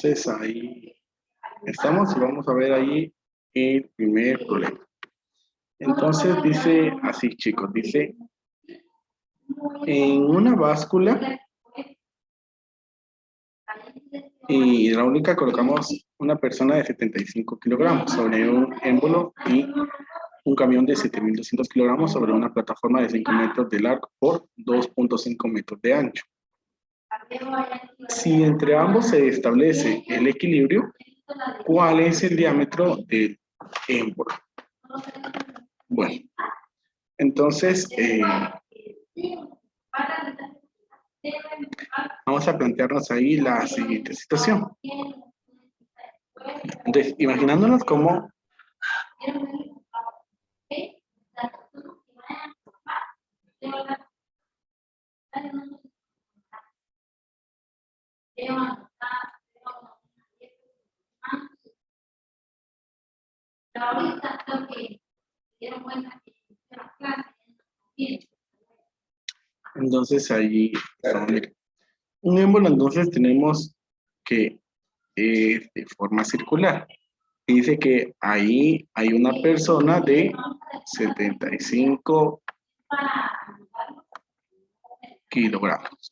Entonces ahí estamos y vamos a ver ahí el primer problema. Entonces dice así, chicos, dice, en una báscula hidráulica colocamos una persona de 75 kilogramos sobre un émbolo y un camión de 7.200 kilogramos sobre una plataforma de 5 metros de largo por 2.5 metros de ancho. Si entre ambos se establece el equilibrio, ¿cuál es el diámetro del émbolo? Bueno, entonces vamos a plantearnos ahí la siguiente situación. Entonces, imaginándonos cómo entonces ahí, un émbolo entonces tenemos que de forma circular. Dice que ahí hay una persona de 75 kilogramos.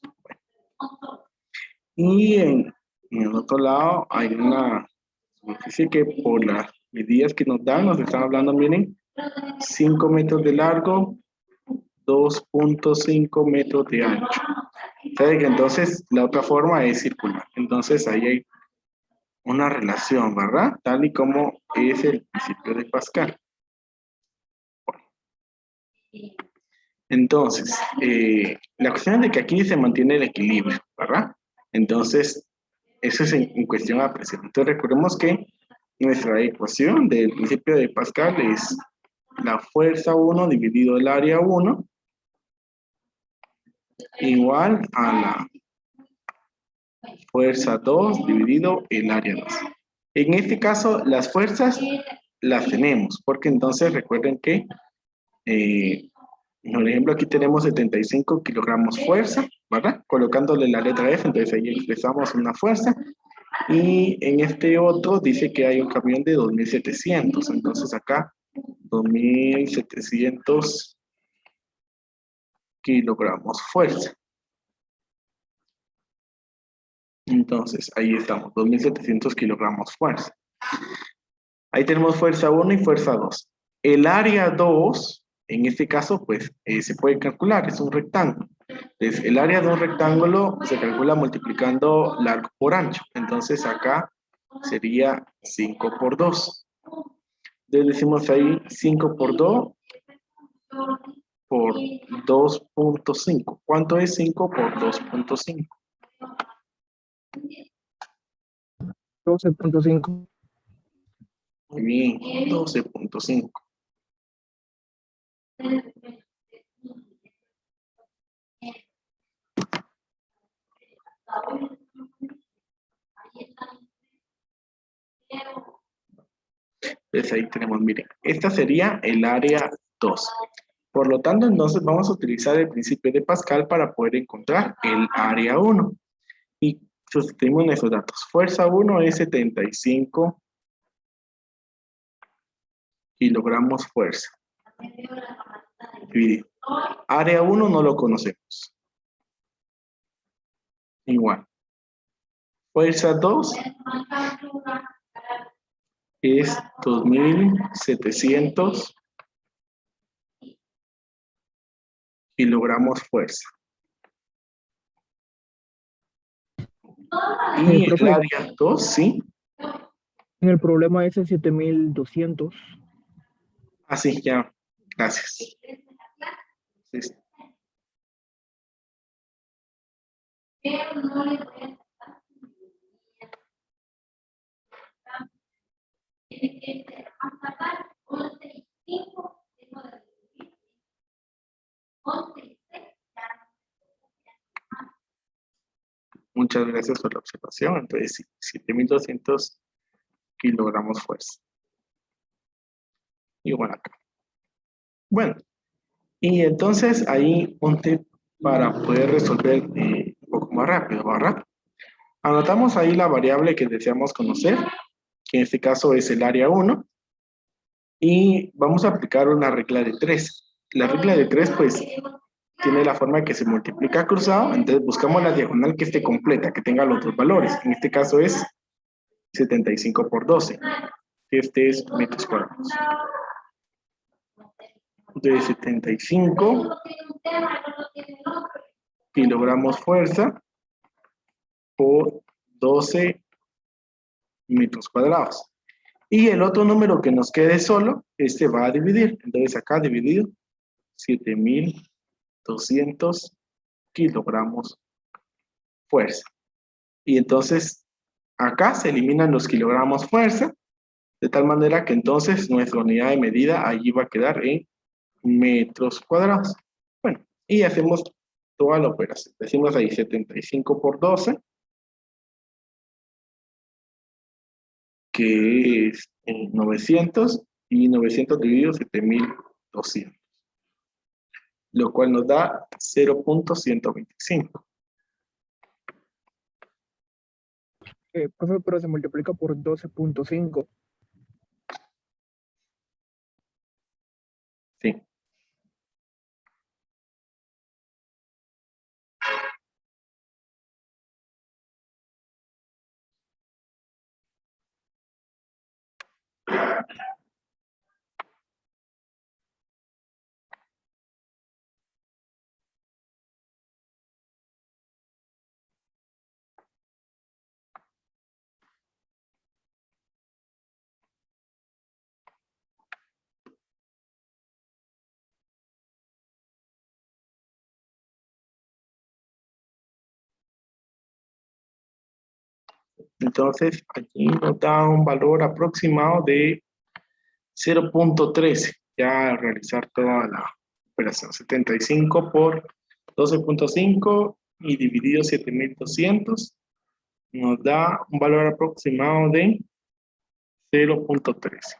Y en el otro lado hay una superficie que por las medidas que nos dan, nos están hablando, miren, 5 metros de largo, 2.5 metros de ancho. ¿Sabe que entonces la otra forma es circular? Entonces ahí hay una relación, ¿verdad? Tal y como es el principio de Pascal. Bueno. Entonces, la cuestión es de que aquí se mantiene el equilibrio, ¿verdad? Entonces, eso es en cuestión a apreciar. Entonces, recordemos que nuestra ecuación del principio de Pascal es la fuerza 1 dividido el área 1 igual a la fuerza 2 dividido el área 2. En este caso, las fuerzas las tenemos, porque entonces recuerden que, por ejemplo, aquí tenemos 75 kilogramos fuerza, ¿verdad? Colocándole la letra F, entonces ahí expresamos una fuerza. Y en este otro dice que hay un camión de 2.700, entonces acá 2.700 kilogramos fuerza. Entonces, ahí estamos, 2.700 kilogramos fuerza. Ahí tenemos fuerza 1 y fuerza 2. El área 2, en este caso, pues, se puede calcular, es un rectángulo. Entonces, el área de un rectángulo se calcula multiplicando largo por ancho. Entonces, acá sería 5 por 2. Entonces, decimos ahí 5 por 2 por 2.5. ¿Cuánto es 5 por 2.5? 12.5. Muy bien, 12.5. Entonces ahí tenemos, miren, esta sería el área 2. Por lo tanto, entonces vamos a utilizar el principio de Pascal para poder encontrar el área 1. Y sustituimos nuestros datos. Fuerza 1 es 75 kilogramos fuerza. Dividido. Área 1 no lo conocemos. Igual. Fuerza 2 es 2.700 kilogramos fuerza. Y el Profe, área 2, ¿sí? en el problema es el 7.200. Así, ya. Gracias. Sí. Muchas gracias por la observación. Entonces, sí, 7.200 kilogramos fuerza. Igual acá. Bueno, y entonces ahí un tip para poder resolver un poco más rápido, ¿verdad? Anotamos ahí la variable que deseamos conocer, que en este caso es el área 1, y vamos a aplicar una regla de 3. La regla de 3, pues, tiene la forma que se multiplica cruzado, entonces buscamos la diagonal que esté completa, que tenga los otros valores. En este caso es 75 por 12. Este es metros cuadrados. De 75 kilogramos fuerza por 12 metros cuadrados. Y el otro número que nos quede solo, este va a dividir. Entonces acá dividido, 7.200 kilogramos fuerza. Y entonces acá se eliminan los kilogramos fuerza, de tal manera que entonces nuestra unidad de medida allí va a quedar en metros cuadrados. Bueno, y hacemos toda la operación. Decimos ahí 75 por 12, que es 900, y 900 dividido 7.200, lo cual nos da 0.125. Profe, pero se multiplica por 12.5. Sí. Entonces, aquí nos da un valor aproximado de 0.13, ya al realizar toda la operación. 75 por 12.5 y dividido 7.200 nos da un valor aproximado de 0.13.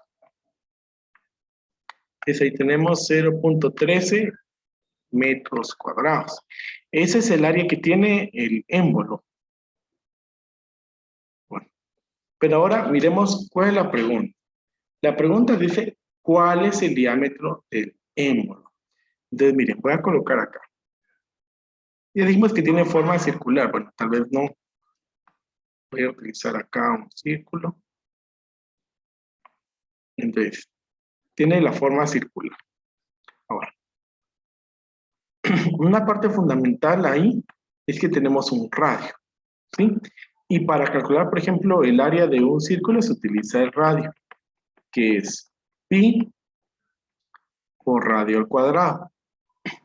Entonces ahí tenemos 0.13 metros cuadrados. Ese es el área que tiene el émbolo. Bueno, pero ahora miremos cuál es la pregunta. La pregunta dice, ¿cuál es el diámetro del émbolo? Entonces, miren, voy a colocar acá. Ya dijimos que tiene forma circular. Bueno, tal vez no. Voy a utilizar acá un círculo. Entonces, tiene la forma circular. Ahora, una parte fundamental ahí es que tenemos un radio, ¿sí? Y para calcular, por ejemplo, el área de un círculo se utiliza el radio, que es pi por radio al cuadrado,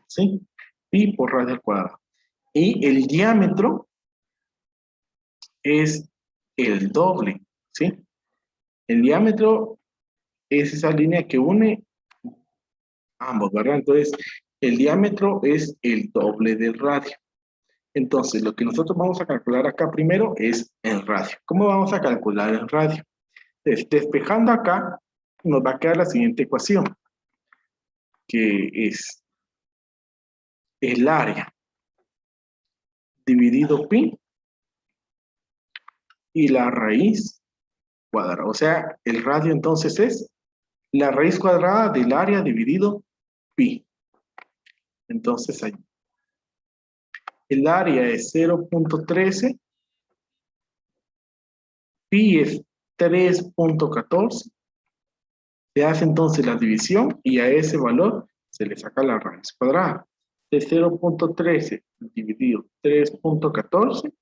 ¿sí? Pi por radio al cuadrado. Y el diámetro es el doble, ¿sí? El diámetro es esa línea que une ambos, ¿verdad? Entonces, el diámetro es el doble del radio. Entonces, lo que nosotros vamos a calcular acá primero es el radio. ¿Cómo vamos a calcular el radio? Despejando acá, nos va a quedar la siguiente ecuación, que es el área dividido pi y la raíz cuadrada. O sea, el radio entonces es la raíz cuadrada del área dividido pi. Entonces, ahí. El área es 0.13, pi es 3.14. Se hace entonces la división y a ese valor se le saca la raíz cuadrada. De 0.13 dividido 3.14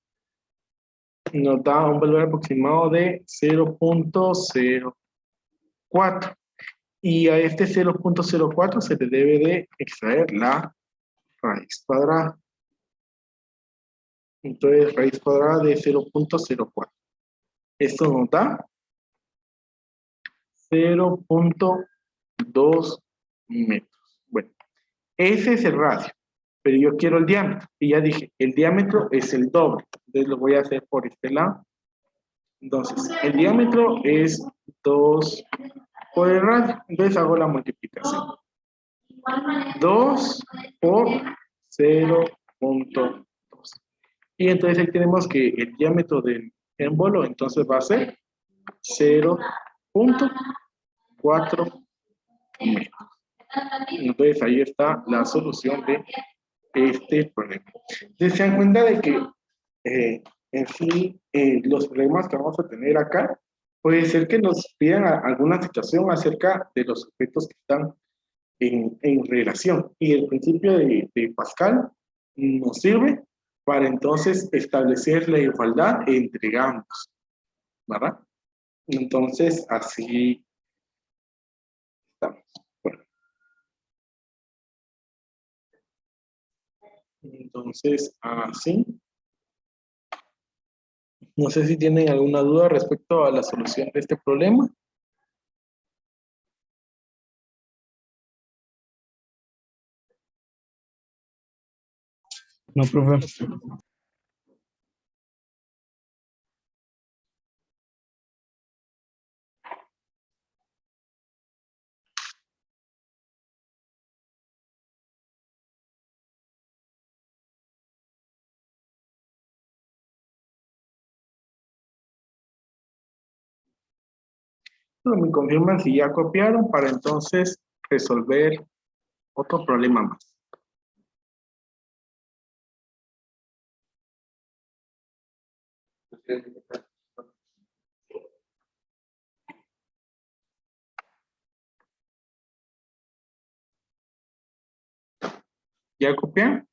nos da un valor aproximado de 0.04. Y a este 0.04 se le debe de extraer la raíz cuadrada. Entonces, raíz cuadrada de 0.04. Esto nos da 0.2 metros. Bueno, ese es el radio, pero yo quiero el diámetro. Y ya dije, el diámetro es el doble. Entonces lo voy a hacer por este lado. Entonces, el diámetro es 2 por el radio. Entonces hago la multiplicación. 2 por 0.2. Y entonces ahí tenemos que el diámetro del émbolo entonces va a ser 0.4 metros. Entonces ahí está la solución de este problema. Entonces se dan cuenta de que en sí los problemas que vamos a tener acá puede ser que nos pidan alguna situación acerca de los objetos que están en relación. Y el principio de Pascal nos sirve para entonces establecer la igualdad entre ambos, ¿verdad? Entonces, así estamos. Bueno, entonces, así. No sé si tienen alguna duda respecto a la solución de este problema. No, profe. Pero me confirman si ya copiaron para entonces resolver otro problema más. ¿Ya copiaron?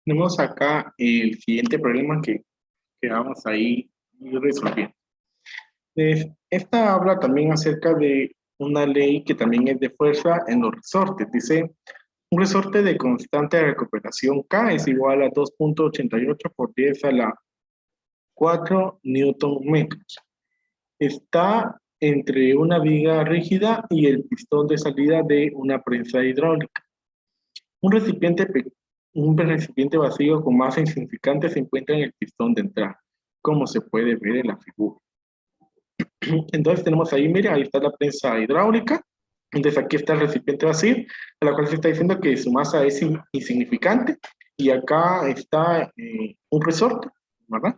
Tenemos acá el siguiente problema que vamos a ir resolviendo. Esta habla también acerca de una ley que también es de fuerza en los resortes. Dice, un resorte de constante recuperación K es igual a 2.88 por 10 a la 4 newton metros. Está entre una viga rígida y el pistón de salida de una prensa hidráulica. Un recipiente, un recipiente vacío con masa insignificante se encuentra en el pistón de entrada, como se puede ver en la figura. Entonces tenemos ahí, mire, ahí está la prensa hidráulica Entonces aquí está el recipiente vacío, a la cual se está diciendo que su masa es insignificante, y acá está un resorte, ¿verdad?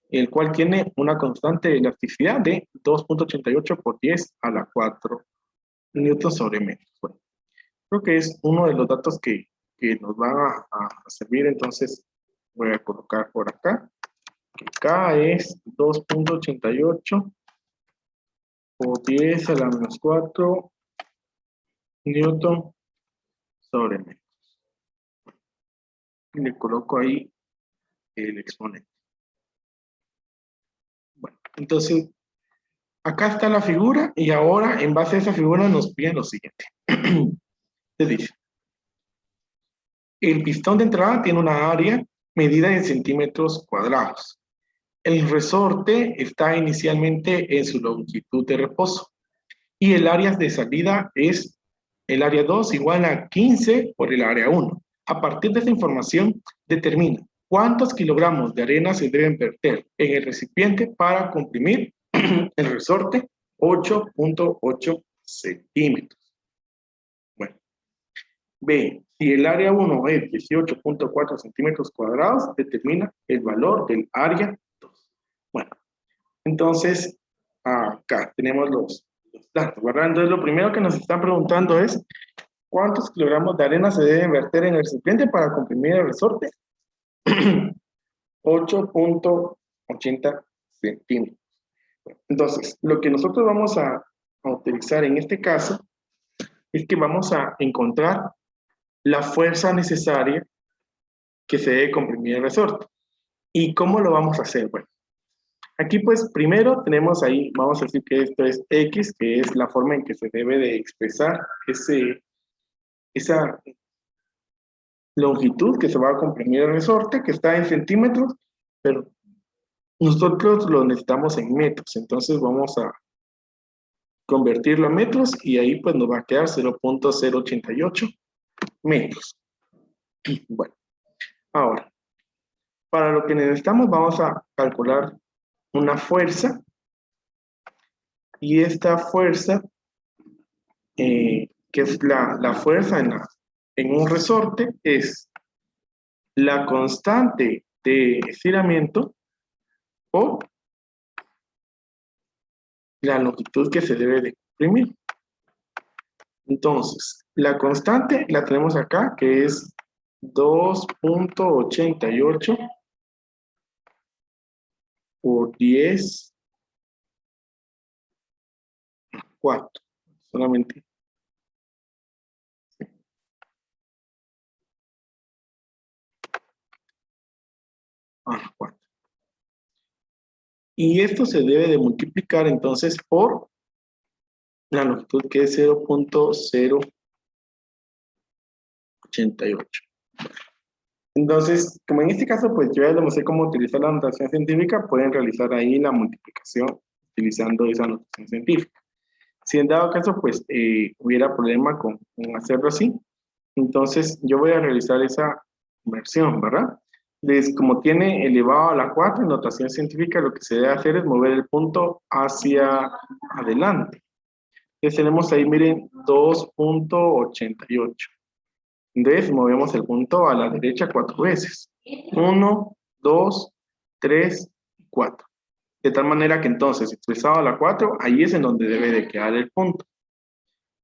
El cual tiene una constante de elasticidad de 2.88 por 10 a la 4 newtons sobre metros. Bueno, creo que es uno de los datos que nos van a servir, entonces voy a colocar por acá, que K es 2.88 por 10 a la menos 4 newton sobre metro. Y le coloco ahí el exponente. Bueno, entonces, acá está la figura, y ahora en base a esa figura nos piden lo siguiente. Se dice, el pistón de entrada tiene una área medida en centímetros cuadrados. El resorte está inicialmente en su longitud de reposo, y el área de salida es el área 2 igual a 15 por el área 1. A partir de esta información, determina cuántos kilogramos de arena se deben verter en el recipiente para comprimir el resorte 8.8 centímetros. Bueno, B, si el área 1 es 18.4 centímetros cuadrados, determina el valor del área 2. Bueno, entonces acá tenemos los datos, ¿verdad? Entonces lo primero que nos están preguntando es ¿cuántos kilogramos de arena se deben verter en el recipiente para comprimir el resorte? 8.80 centímetros. Entonces, lo que nosotros vamos a utilizar en este caso es que vamos a encontrar la fuerza necesaria que se debe comprimir el resorte. ¿Y cómo lo vamos a hacer? Bueno, aquí pues primero tenemos ahí, vamos a decir que esto es X, que es la forma en que se debe de expresar esa longitud que se va a comprimir el resorte, que está en centímetros, pero nosotros lo necesitamos en metros, entonces vamos a convertirlo a metros, y ahí pues nos va a quedar 0.088 metros. Bueno, ahora, para lo que necesitamos vamos a calcular una fuerza, y esta fuerza, que es la fuerza en un resorte, es la constante de estiramiento o la longitud que se debe de comprimir. Entonces, la constante la tenemos acá, que es 2.88 por 10 a 4. Solamente. A 4. Y esto se debe de multiplicar entonces por la longitud, que es 0.088. Entonces, como en este caso, pues yo ya les mostré cómo utilizar la notación científica, pueden realizar ahí la multiplicación utilizando esa notación científica. Si en dado caso, pues hubiera problema con hacerlo así, entonces yo voy a realizar esa conversión, ¿verdad? Como tiene elevado a la 4 en notación científica, lo que se debe hacer es mover el punto hacia adelante. Entonces tenemos ahí, miren, 2.88. Entonces movemos el punto a la derecha 4 veces. 1, 2, 3, 4. De tal manera que entonces, expresado a la 4, ahí es en donde debe de quedar el punto.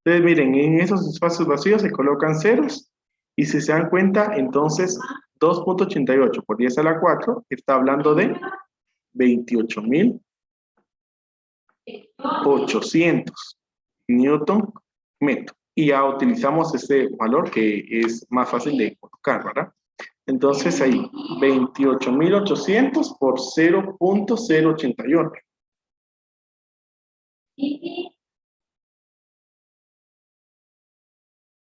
Entonces miren, en esos espacios vacíos se colocan ceros, y si se dan cuenta, entonces 2.88 por 10 a la 4 está hablando de 28.800 newton metro. Y ya utilizamos ese valor que es más fácil de colocar, ¿verdad? Entonces ahí, 28.800 por 0.088.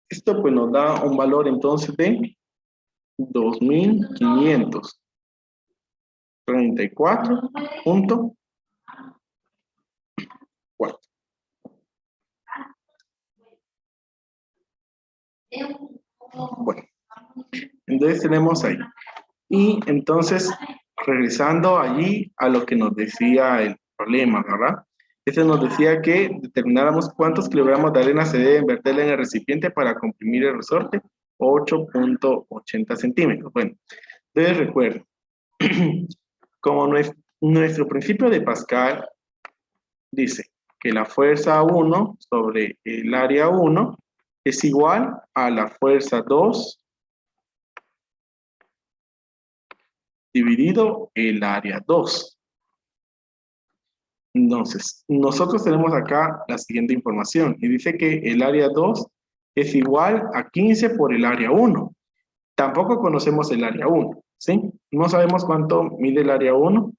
Esto pues nos da un valor entonces de 2.534.4. Bueno, entonces tenemos ahí. Y entonces, regresando allí a lo que nos decía el problema, ¿verdad? Este nos decía que determináramos cuántos kilogramos de arena se deben verter en el recipiente para comprimir el resorte, 8.80 centímetros. Bueno, entonces recuerden, como nuestro principio de Pascal dice que la fuerza 1 sobre el área 1 es igual a la fuerza 2 dividido el área 2. Entonces, nosotros tenemos acá la siguiente información y dice que el área 2 es igual a 15 por el área 1. Tampoco conocemos el área 1, ¿sí? No sabemos cuánto mide el área 1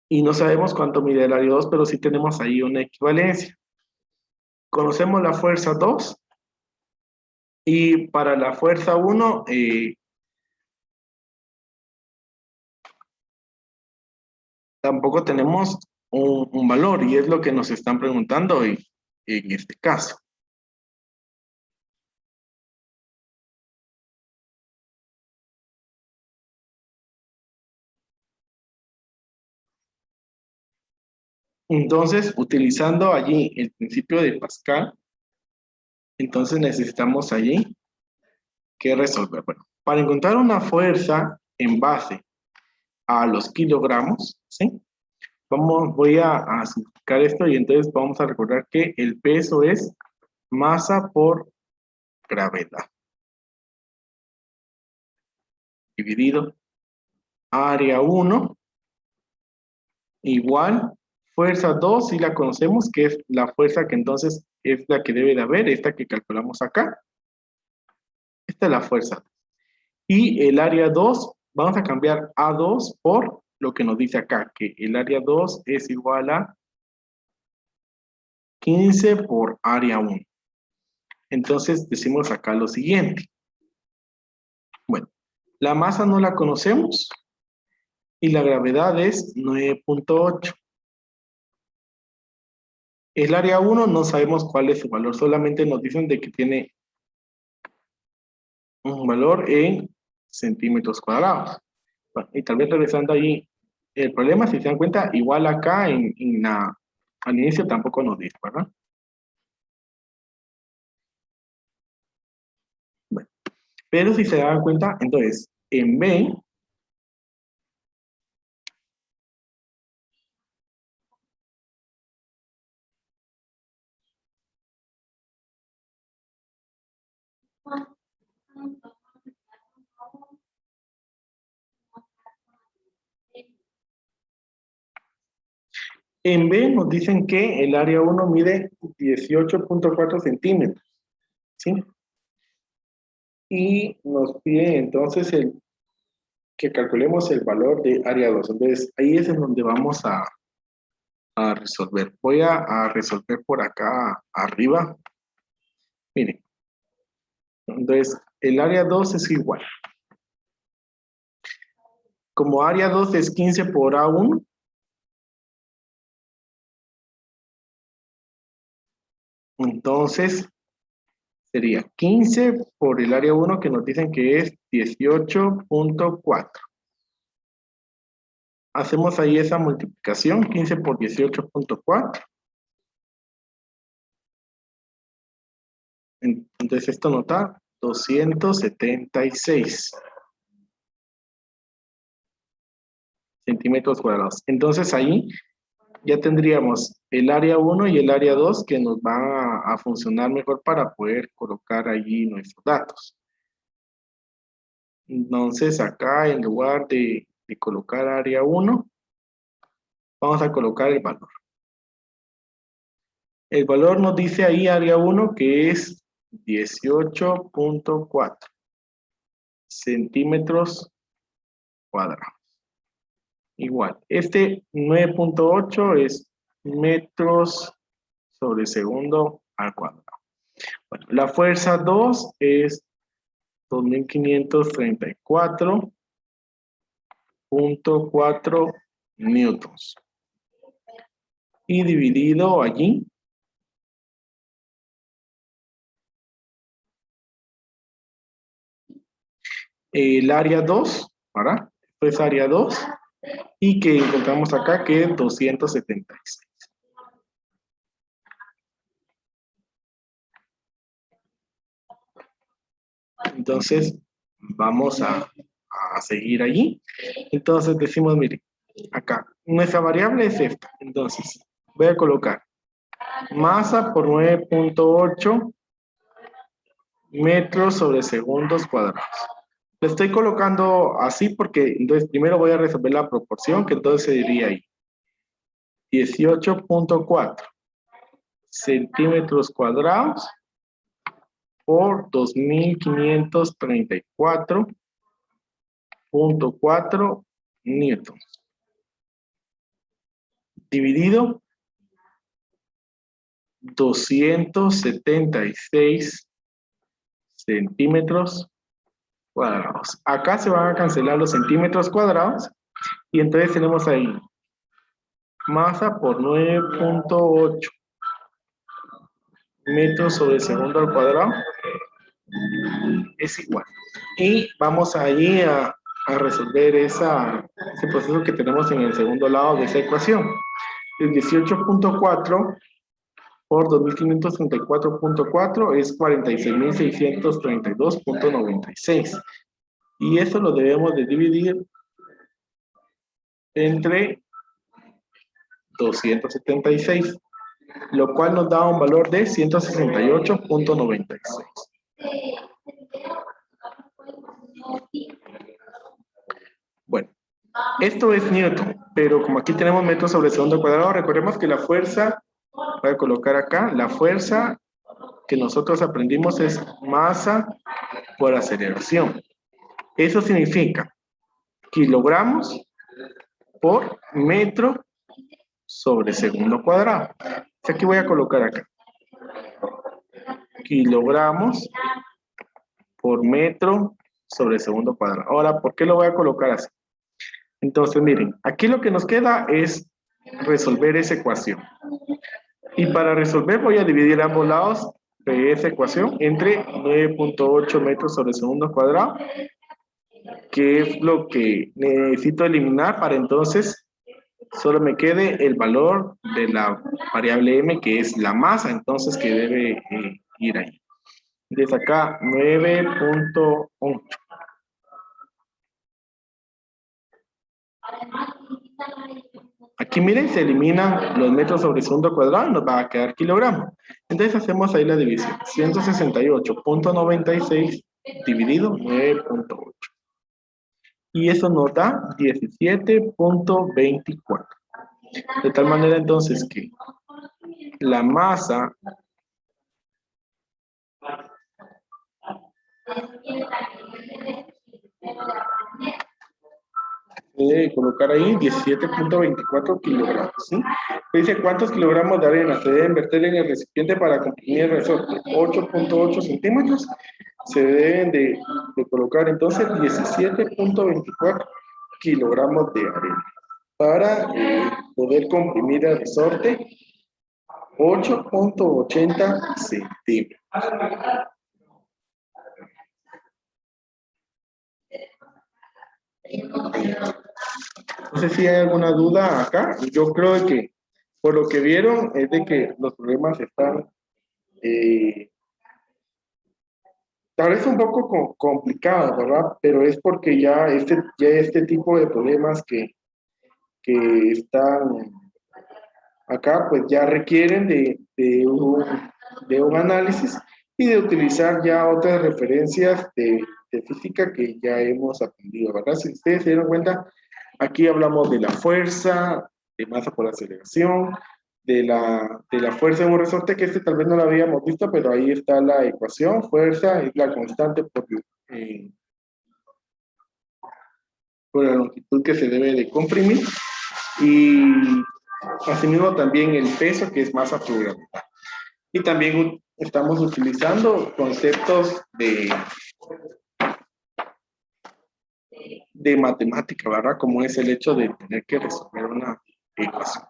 y no sabemos cuánto mide el área 2, pero sí tenemos ahí una equivalencia. Conocemos la fuerza 2 y para la fuerza 1 tampoco tenemos un valor y es lo que nos están preguntando en este caso. Entonces, utilizando allí el principio de Pascal, entonces necesitamos allí que resolver. Bueno, para encontrar una fuerza en base a los kilogramos, ¿sí? Voy a simplificar esto y entonces vamos a recordar que el peso es masa por gravedad dividido área 1 igual fuerza 2, si la conocemos, que es la fuerza que entonces es la que debe de haber, esta que calculamos acá. Esta es la fuerza. Y el área 2, vamos a cambiar A2 por lo que nos dice acá, que el área 2 es igual a 15 por área 1. Entonces decimos acá lo siguiente. Bueno, la masa no la conocemos y la gravedad es 9.8. El área 1 no sabemos cuál es su valor, solamente nos dicen de que tiene un valor en centímetros cuadrados. Bueno, y tal vez regresando ahí, el problema, si se dan cuenta, igual acá al inicio tampoco nos dice, ¿verdad? Bueno, pero si se dan cuenta, entonces, en B, nos dicen que el área 1 mide 18.4 centímetros, ¿sí? Y nos pide entonces que calculemos el valor de área 2. Entonces, ahí es en donde vamos a resolver. Voy a resolver por acá arriba. Miren. Entonces, el área 2 es igual. Como área 2 es 15 por A1, entonces sería 15 por el área 1 que nos dicen que es 18.4. Hacemos ahí esa multiplicación, 15 por 18.4. Entonces esto nos da 276 centímetros cuadrados. Entonces ahí ya tendríamos el área 1 y el área 2 que nos van a funcionar mejor para poder colocar allí nuestros datos. Entonces acá en lugar de colocar área 1, vamos a colocar el valor. El valor nos dice ahí área 1 que es 18.4 centímetros cuadrados. Igual, este 9.8 es metros sobre segundo al cuadrado. Bueno, la fuerza 2 es 2534.4 newtons. Y dividido allí, el área 2, ¿verdad? Esto es área 2, y que encontramos acá que es 276. Entonces, vamos a seguir allí. Entonces decimos, mire, acá, nuestra variable es esta. Entonces, voy a colocar masa por 9.8 metros sobre segundos cuadrados. Lo estoy colocando así porque entonces primero voy a resolver la proporción, que entonces se diría ahí 18.4 centímetros cuadrados por 2534.4 newtons dividido 276 centímetros cuadrados. Acá se van a cancelar los centímetros cuadrados y entonces tenemos ahí masa por 9.8 metros sobre segundo al cuadrado es igual. Y vamos allí a resolver ese proceso que tenemos en el segundo lado de esa ecuación. El 18.4 por 2534.4 es 46.632.96. Y eso lo debemos de dividir entre 276, lo cual nos da un valor de 168.96. Bueno, esto es Newton, pero como aquí tenemos metros sobre segundo al cuadrado, recordemos que la fuerza, voy a colocar acá, la fuerza que nosotros aprendimos es masa por aceleración. Eso significa kilogramos por metro sobre segundo cuadrado. Aquí voy a colocar acá. Kilogramos por metro sobre segundo cuadrado. Ahora, ¿por qué lo voy a colocar así? Entonces, miren, aquí lo que nos queda es resolver esa ecuación. Y para resolver voy a dividir ambos lados de esa ecuación entre 9.8 metros sobre segundo cuadrado, que es lo que necesito eliminar para entonces solo me quede el valor de la variable m, que es la masa, entonces que debe ir ahí. Desde acá, 9.8. Aquí miren, se eliminan los metros sobre segundo cuadrado y nos va a quedar kilogramos. Entonces hacemos ahí la división. 168.96 dividido 9.8. Y eso nos da 17.24. De tal manera entonces que la masa debe colocar ahí 17.24 kilogramos, ¿sí? Dice, ¿cuántos kilogramos de arena se deben verter en el recipiente para comprimir el resorte? 8.8 centímetros. Se deben de colocar entonces 17.24 kilogramos de arena para poder comprimir el resorte 8.80 centímetros. No sé si hay alguna duda acá. Yo creo que por lo que vieron es de que los problemas están tal vez un poco complicados, ¿verdad? Pero es porque ya este tipo de problemas que están acá, pues ya requieren de un análisis y de utilizar ya otras referencias de física que ya hemos aprendido, ¿verdad? Si ustedes se dieron cuenta, aquí hablamos de la fuerza, de masa por aceleración, de la fuerza en un resorte, que tal vez no lo habíamos visto, pero ahí está la ecuación. Fuerza es la constante por la longitud que se debe de comprimir, y asimismo también el peso, que es masa por gravedad. Y también estamos utilizando conceptos de matemática, ¿verdad? Como es el hecho de tener que resolver una ecuación.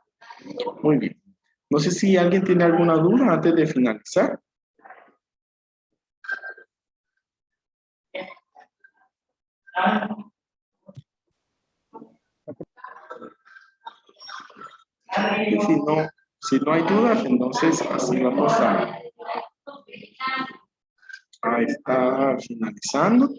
Muy bien. No sé si alguien tiene alguna duda antes de finalizar. Y si no hay dudas, entonces así vamos Ahí está finalizando.